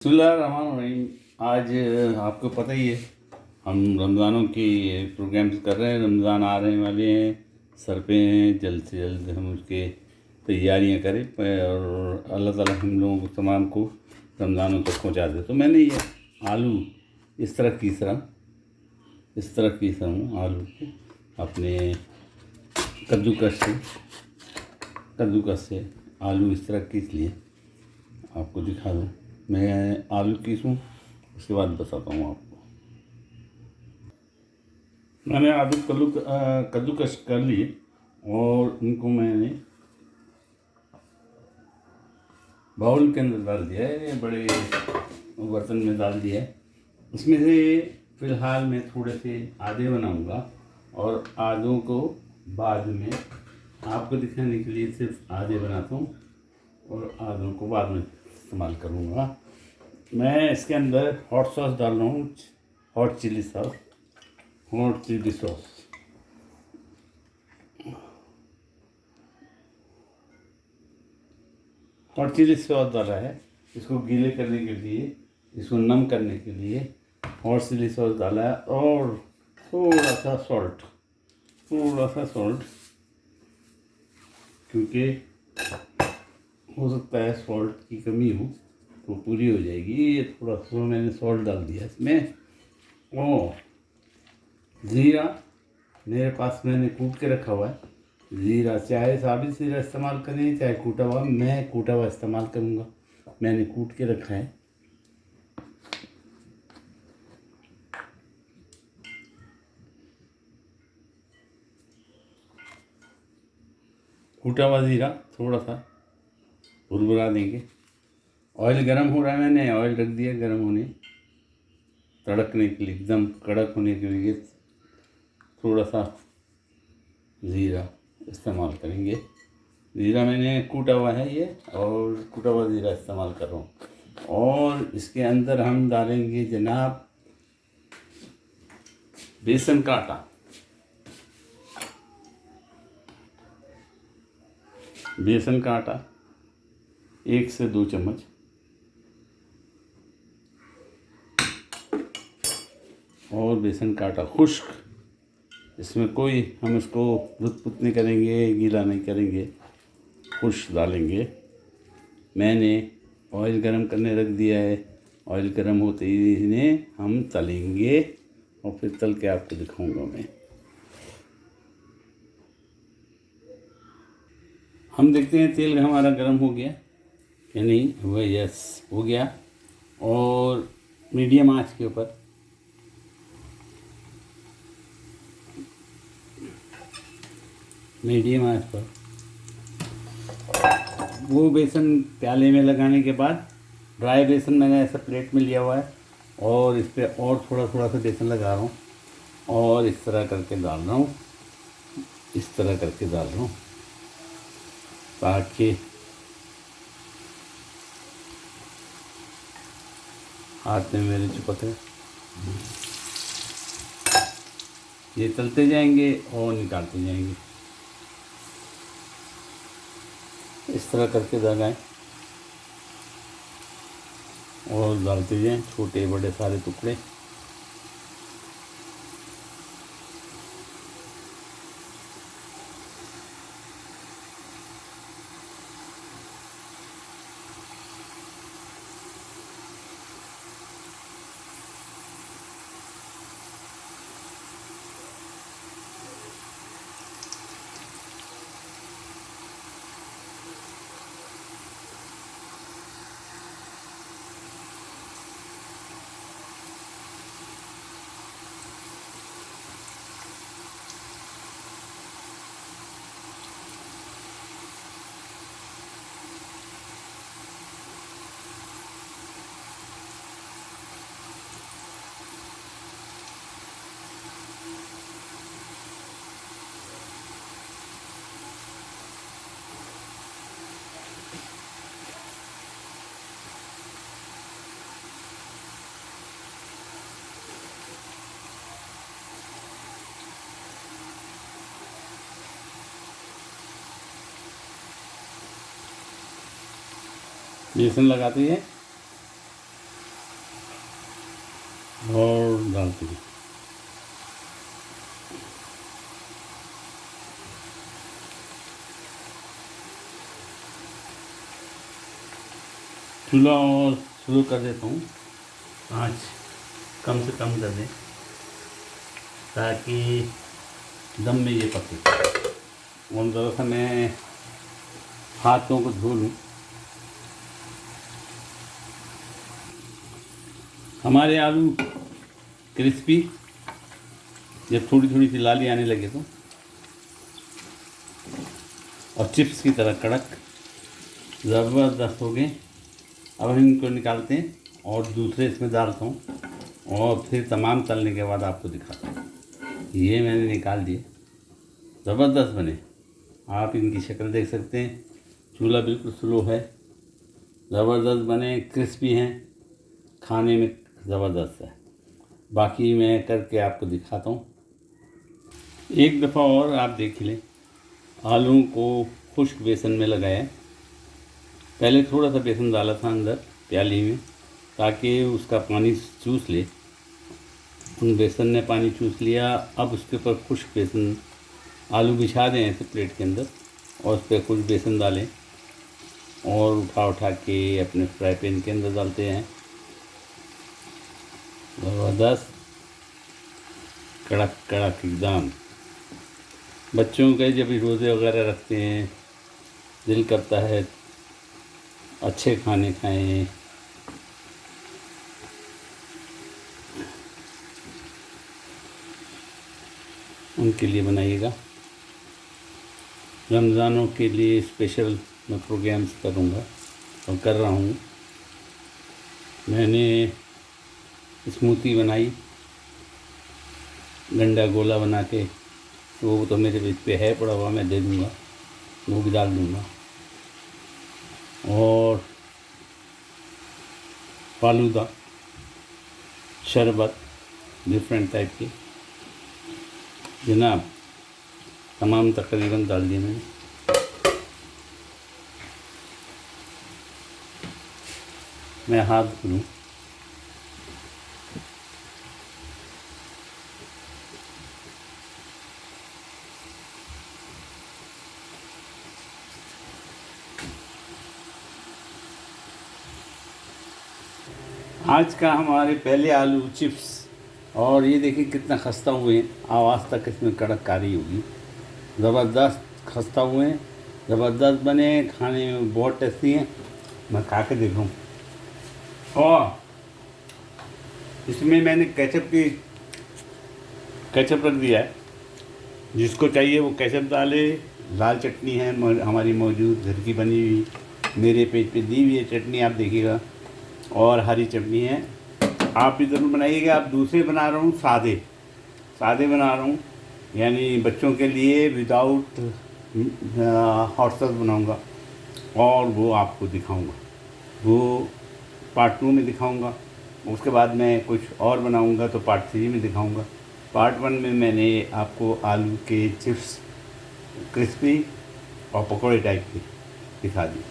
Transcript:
बिस्मिल्लाहिर्रहमानिर्रहीम। आज आपको पता ही है हम रमज़ानों की प्रोग्राम्स कर रहे हैं। रमज़ान आने वाले हैं, सर पे हैं। जल्द से जल्द हम उसके तैयारियां करें और अल्लाह ताला हम लोगों को तमाम को रमज़ानों तक पहुंचा दे। तो मैंने ये आलू इस तरह खींच रहा हूँ आलू को अपने कद्दूकस से आलू इस तरह खींच लिए। आपको दिखा दूँ, मैं आलू खींचूँ उसके बाद बताता हूँ आपको। मैंने आलू कद्दूकस कर लिए और उनको मैंने बाउल के अंदर डाल दिया है, बड़े बर्तन में डाल दिया है। इसमें से फ़िलहाल मैं थोड़े से आधे बनाऊंगा और आधों को बाद में आपको दिखाने के लिए सिर्फ आधे बनाता हूँ और आधों को बाद में इस्तेमाल करूँगा। मैं इसके अंदर हॉट सॉस डाल रहा हूँ, hot chilli sauce. Hot chilli sauce डाला है, इसको गीले करने के लिए, इसको नम करने के लिए हॉट चिली सॉस डाला है और थोड़ा सा सॉल्ट, क्योंकि हो सकता है सॉल्ट की कमी हो तो पूरी हो जाएगी। ये थोड़ा सा मैंने सॉल्ट डाल दिया इसमें। और ज़ीरा मेरे पास मैंने कूट के रखा हुआ है। ज़ीरा चाहे साबित ज़ीरा इस्तेमाल करें चाहे कूटा हुआ, मैं कूटा हुआ इस्तेमाल करूँगा। मैंने कूट के रखा है। कूटा हुआ ज़ीरा थोड़ा सा भुरभुरा देंगे। ऑयल गरम हो रहा है, मैंने ऑयल रख दिया गरम होने, तड़कने के लिए, एकदम कड़क होने के लिए थोड़ा सा ज़ीरा इस्तेमाल करेंगे। ज़ीरा मैंने कूटा हुआ है ये, और कूटा हुआ ज़ीरा इस्तेमाल कर रहा हूँ। और इसके अंदर हम डालेंगे जनाब बेसन का आटा। बेसन का आटा 1 से 2 चम्मच, और बेसन का आटा खुश्क। इसमें कोई हम इसको लुत्पुत नहीं करेंगे, गीला नहीं करेंगे, खुश्क डालेंगे। मैंने ऑयल गरम करने रख दिया है। ऑयल गरम होते ही इन्हें हम तलेंगे और फिर तल के आपको दिखाऊंगा मैं। हम देखते हैं तेल हमारा गरम हो गया या नहीं हुआ। यस, हो गया। और मीडियम आंच के ऊपर पर वो बेसन प्याले में लगाने के बाद, ड्राई बेसन मैंने ऐसा प्लेट में लिया हुआ है और इस पर और थोड़ा सा बेसन लगा रहा हूँ और इस तरह करके डाल रहा हूँ, ताकि हाथ में मेरे चिपके। ये तलते जाएंगे और निकालते जाएंगे, इस तरह करके दगाएं और डालते जाएं छोटे बड़े सारे टुकड़े। बेसन लगाते हैं और डालते हैं। चूल्हा और शुरू कर देता हूँ, आँच कम से कम कर दें ताकि दम में ये पके। और ज़रा सा मैं हाथों को धो लूँ। हमारे आलू क्रिस्पी जब थोड़ी थोड़ी सी लाली आने लगे तो, और चिप्स की तरह कड़क ज़बरदस्त हो गए। अब हम इनको निकालते हैं और दूसरे इसमें डालता हूँ और फिर तमाम तलने के बाद आपको दिखाता हूँ। ये मैंने निकाल दिए, ज़बरदस्त बने। आप इनकी शक्ल देख सकते हैं, चूल्हा बिल्कुल स्लो है, ज़बरदस्त बने, क्रिस्पी हैं, खाने में ज़बरदस्त है। बाकी मैं करके आपको दिखाता हूँ। एक दफ़ा और आप देख लें। आलू को खुश्क बेसन में लगाया, पहले थोड़ा सा बेसन डाला था अंदर प्याली में ताकि उसका पानी चूस ले। उन बेसन ने पानी चूस लिया। अब उसके ऊपर खुश्क बेसन आलू बिछा दें ऐसे प्लेट के अंदर और उस पर कुछ बेसन डालें और उठा के अपने फ्राई पैन के अंदर डालते हैं। ज़बरदस्त कड़क कड़क एकदम। बच्चों के जब रोज़े वगैरह रखते हैं, दिल करता है अच्छे खाने खाएं। उनके लिए बनाइएगा। रमज़ानों के लिए स्पेशल मैं प्रोग्राम्स करूँगा और कर रहा हूँ। मैंने स्मूथी बनाई गंडा गोला बना के, वो तो मेरे पेज पे है पड़ा हुआ, मैं दे दूँगा, वो भी डाल दूँगा। और फालूदा, शरबत, डिफरेंट टाइप की जनाब, तमाम तकरीबन डाल दिए मैंने। मैं हाथ धुलूँ। आज का हमारे पहले आलू चिप्स, और ये देखिए कितना खस्ता हुए हैं, आवाज़ तक इसमें कड़क आ रही होगी। ज़बरदस्त खस्ता हुए हैं, ज़बरदस्त बने, खाने में बहुत टेस्टी हैं। मैं खा के देखूँ। और इसमें मैंने केचप रख दिया है, जिसको चाहिए वो केचप डाले। लाल चटनी है हमारी मौजूद, घर की बनी हुई, मेरे पेज पे दी हुई है चटनी, आप देखिएगा। और हरी चटनी है, आप भी ज़रूर बनाइएगा। आप दूसरे बना रहा हूँ, सादे बना रहा हूँ, यानी बच्चों के लिए विदाउट हॉट सॉस बनाऊँगा और वो आपको दिखाऊँगा। वो पार्ट 2 में दिखाऊँगा। उसके बाद मैं कुछ और बनाऊँगा तो पार्ट 3 में दिखाऊँगा। पार्ट 1 में मैंने आपको आलू के चिप्स क्रिस्पी और पकौड़े टाइप के दिखा दी।